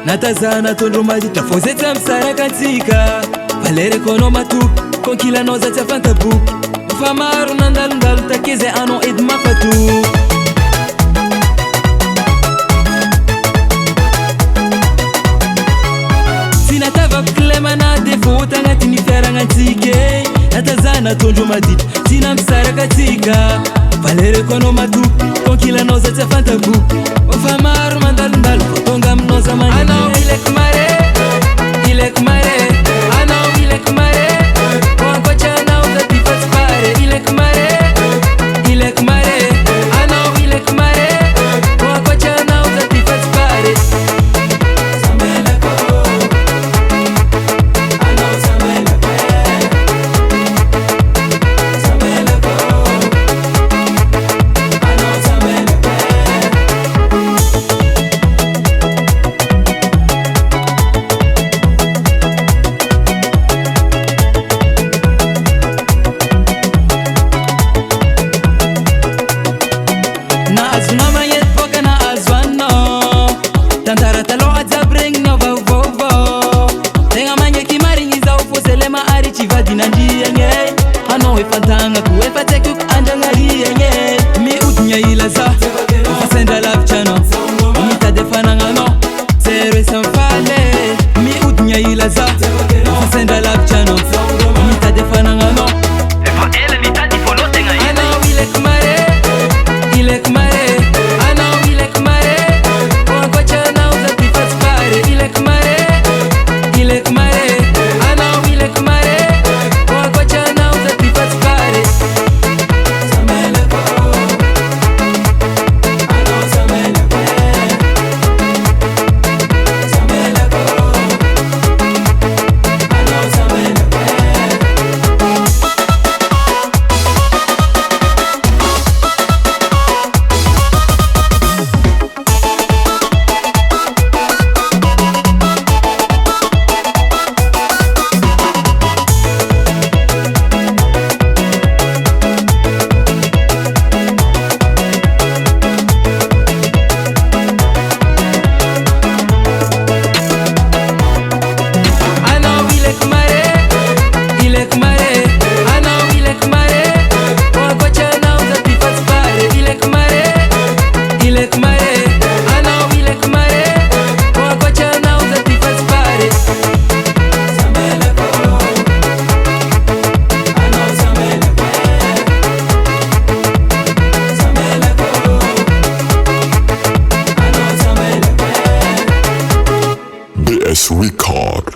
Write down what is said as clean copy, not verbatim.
natazana tondro maditra fozety amsarakatsika valereko matoky konkilanao za tsy afantaboky fa maro nandalondalo takeze anao edy mafatoky tsy natavako kilemana defo tagnatiny fiaragnatsika natazana tondro maditra tsy nampisarakatsika valereko anao matoky konkilanao za tsy afantaboky fa maro mandalondalo tonga aminao za manene anao ileko mare ileko mare anao ileko mare wankoachanao za tifatsy pare ileko mare ileko mare anao ileko mare wankoachanao za tifatsy pare sameleko anao sameleko sameleko anao sameleko nahazo namagneto boka nahazo anao tantara taloha jiaby regny nao vaovao tegna magneky marigny izao fosele maharitry vadinandriagny anao efa tagnako efa tsaikoko andragnariagny mihodigna ila za fa sendra lavitra anao mitady fanagnanao zero esamfaly mihodigna ila za fa sendra lavitra anao mitady fanagnanao efa ela mitady fônao tegna anao ileko mare ileko mare anao ileko mare wankoachanao za tifatsy pare ileko mare ileko mare anao ileko mare wankoachanao za tifatsy pare sameleko anao sameleko sameleko anao sameleko anao ileko mare ileko mare anao ileko mare wankoachanao za tifatsy pare ileko mare ileko mare anao ileko mare wankoachanao za tifatsy pare sameleko anao sameleko sameleko anao sameleko BS Record.